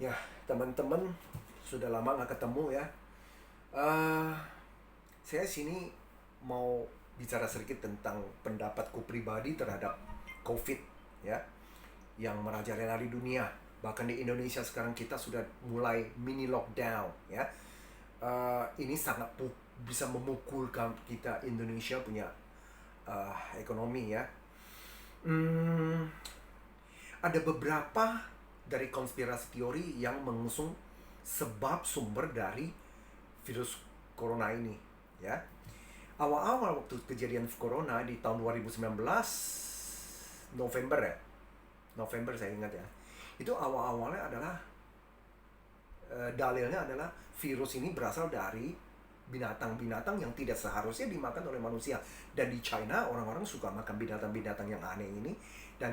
Ya, teman-teman, sudah lama nggak ketemu ya. Eh, saya sini mau bicara sedikit tentang pendapatku pribadi terhadap COVID ya, yang merajalela di dunia. Bahkan di Indonesia sekarang kita sudah mulai mini lockdown ya. Ini sangat bisa memukulkan kita Indonesia punya ekonomi ya. Hmm, ada beberapa dari konspirasi teori yang mengusung sebab sumber dari virus corona ini ya. Awal-awal waktu kejadian corona di tahun 2019 November ya. November saya ingat ya. Itu awal-awalnya adalah dalilnya adalah virus ini berasal dari binatang-binatang yang tidak seharusnya dimakan oleh manusia. Dan di China orang-orang suka makan binatang-binatang yang aneh ini. Dan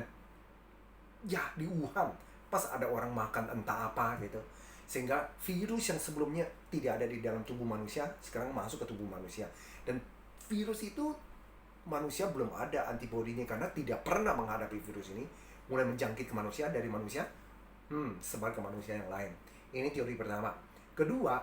ya di Wuhan pas ada orang makan entah apa gitu, sehingga virus yang sebelumnya tidak ada di dalam tubuh manusia sekarang masuk ke tubuh manusia. Dan virus itu manusia belum ada antibodinya karena tidak pernah menghadapi virus ini, mulai menjangkit ke manusia, dari manusia sebar ke manusia yang lain. Ini teori pertama. Kedua,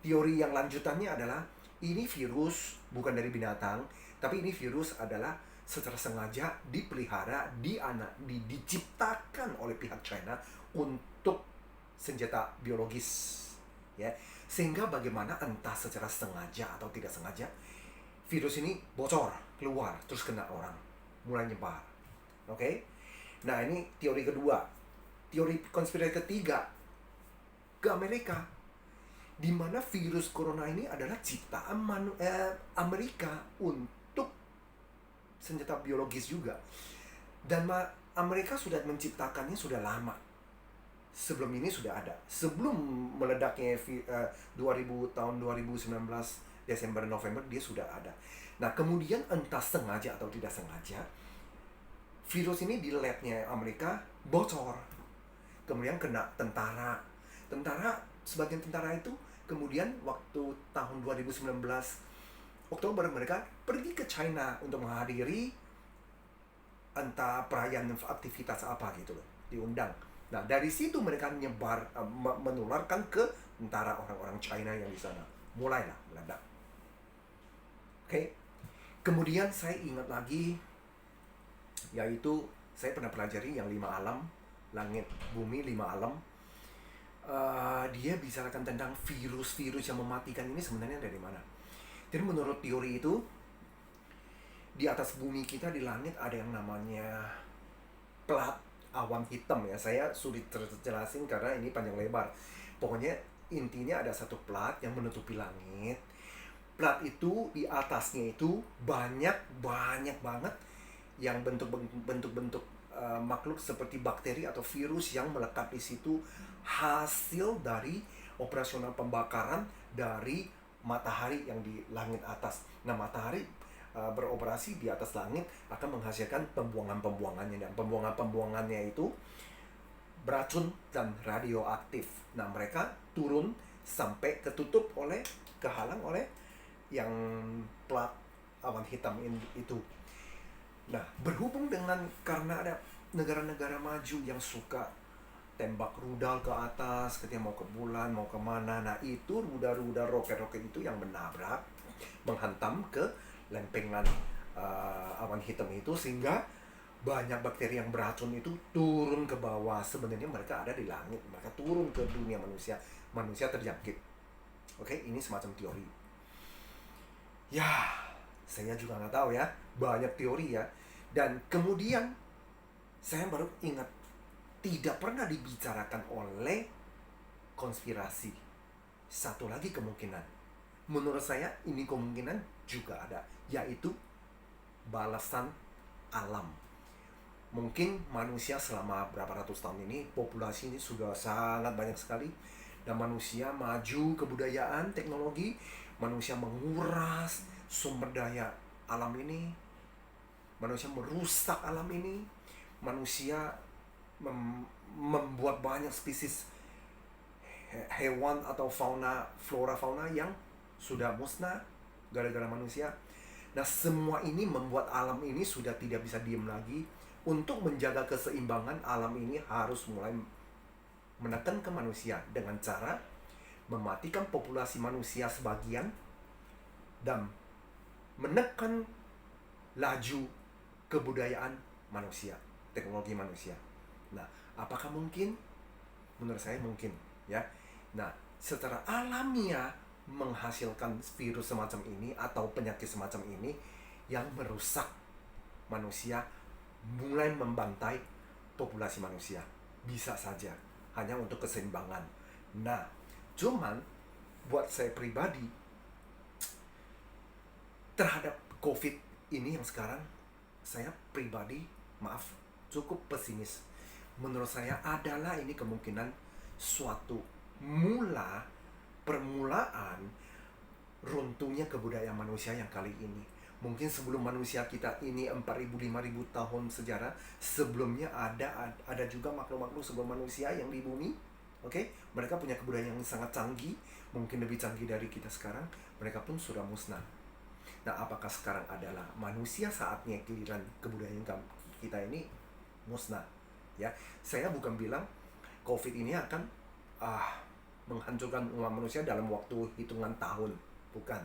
teori yang lanjutannya adalah ini virus bukan dari binatang, tapi ini virus adalah secara sengaja dipelihara, diciptakan oleh pihak China untuk senjata biologis ya. Sehingga bagaimana entah secara sengaja atau tidak sengaja virus ini bocor keluar terus kena orang, mulai nyebar. Oke. Nah, ini teori kedua. Teori konspirasi ketiga ke Amerika, di mana virus corona ini adalah ciptaan Amerika untuk senjata biologis juga. Dan Amerika sudah menciptakannya sudah lama. Sebelum ini sudah ada. Sebelum meledaknya 2000 tahun 2019 Desember November dia sudah ada. Nah, kemudian entah sengaja atau tidak sengaja virus ini di labnya Amerika bocor. Kemudian kena tentara. Sebagian tentara itu kemudian waktu tahun 2019 Oktober mereka pergi ke China untuk menghadiri entah perayaan aktivitas apa gitu loh, diundang. Nah, dari situ mereka menularkan ke tentara orang-orang China yang di sana. Mulailah meledak. Oke. Kemudian saya ingat lagi, yaitu saya pernah pelajari yang 5 alam, langit, bumi, 5 alam. Dia bicarakan tentang virus-virus yang mematikan ini sebenarnya dari mana. Jadi menurut teori itu, di atas bumi kita di langit ada yang namanya plat awan hitam ya. Saya sulit terjelasin karena ini panjang lebar. Pokoknya intinya ada satu plat yang menutupi langit. Plat itu di atasnya itu banyak banget yang bentuk-bentuk makhluk seperti bakteri atau virus yang melekat di situ, hasil dari operasional pembakaran dari matahari yang di langit atas. Nah, matahari beroperasi di atas langit akan menghasilkan pembuangan-pembuangannya, dan pembuangan-pembuangannya itu beracun dan radioaktif. Nah, mereka turun sampai kehalang oleh yang plat awan hitam itu. Nah, berhubung dengan karena ada negara-negara maju yang suka tembak rudal ke atas ketika mau ke bulan, mau kemana. Nah, itu rudal-rudal roket-roket itu yang menabrak, menghantam ke lempengan awan hitam itu, sehingga banyak bakteri yang beracun itu turun ke bawah. Sebenarnya mereka ada di langit, mereka turun ke dunia manusia, manusia terjangkit. Oke, ini semacam teori. Ya, saya juga nggak tahu ya, banyak teori ya. Dan kemudian saya baru ingat, tidak pernah dibicarakan oleh konspirasi. Satu lagi kemungkinan, menurut saya ini kemungkinan juga ada, yaitu balasan alam. Mungkin manusia selama berapa ratus tahun ini, populasi ini sudah sangat banyak sekali, dan manusia maju kebudayaan, teknologi, manusia menguras sumber daya alam ini, manusia merusak alam ini, manusia membuat banyak spesies hewan atau flora fauna yang sudah musnah gara-gara manusia. Nah, semua ini membuat alam ini sudah tidak bisa diem lagi. Untuk menjaga keseimbangan alam ini harus mulai menekan ke manusia dengan cara mematikan populasi manusia sebagian dan menekan laju kebudayaan manusia, teknologi manusia. Nah, apakah mungkin? Menurut saya mungkin, ya. Nah, secara alamiah menghasilkan virus semacam ini atau penyakit semacam ini yang merusak manusia, mulai membantai populasi manusia. Bisa saja, hanya untuk keseimbangan. Nah, cuman buat saya pribadi, terhadap COVID ini yang sekarang, saya pribadi, maaf, cukup pesimis. Menurut saya adalah ini kemungkinan suatu permulaan runtuhnya kebudayaan manusia yang kali ini. Mungkin sebelum manusia kita ini 4.000-5.000 tahun sejarah, sebelumnya ada juga makhluk-makhluk sebelum manusia yang di bumi. Oke, mereka punya kebudayaan yang sangat canggih, mungkin lebih canggih dari kita sekarang. Mereka pun sudah musnah. Nah, apakah sekarang adalah manusia saatnya giliran kebudayaan kita ini musnah? Ya, saya bukan bilang COVID ini akan menghancurkan umat manusia dalam waktu hitungan tahun, bukan.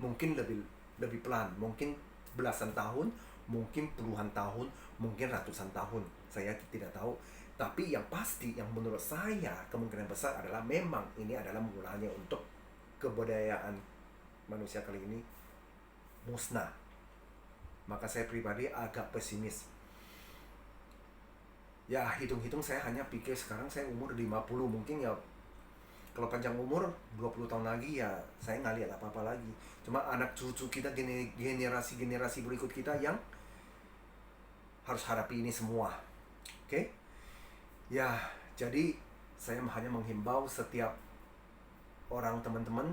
Mungkin lebih pelan, mungkin belasan tahun, mungkin puluhan tahun, mungkin ratusan tahun. Saya tidak tahu. Tapi yang pasti, yang menurut saya kemungkinan besar adalah memang ini adalah mulanya untuk kebudayaan manusia kali ini musnah. Maka saya pribadi agak pesimis. Ya, hitung-hitung saya hanya pikir sekarang saya umur 50, mungkin ya kalau panjang umur 20 tahun lagi ya saya nggak lihat apa-apa lagi. Cuma anak cucu kita, generasi berikut kita yang harus hadapi ini semua. Oke? Ya, jadi saya hanya menghimbau setiap orang, teman-teman,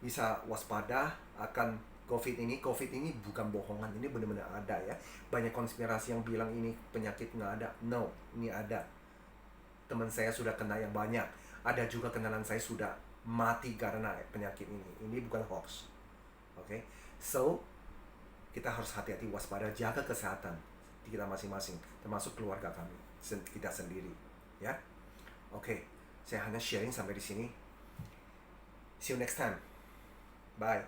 bisa waspada akan COVID ini. COVID ini bukan bohongan, ini benar-benar ada ya. Banyak konspirasi yang bilang ini penyakit nggak ada. No, ini ada. Teman saya sudah kena yang banyak. Ada juga kenalan saya sudah mati karena penyakit ini. Ini bukan hoax. Oke? So, kita harus hati-hati, waspada, jaga kesehatan kita masing-masing, termasuk keluarga kami, kita sendiri. Ya? Oke, saya hanya sharing sampai di sini. See you next time. Bye.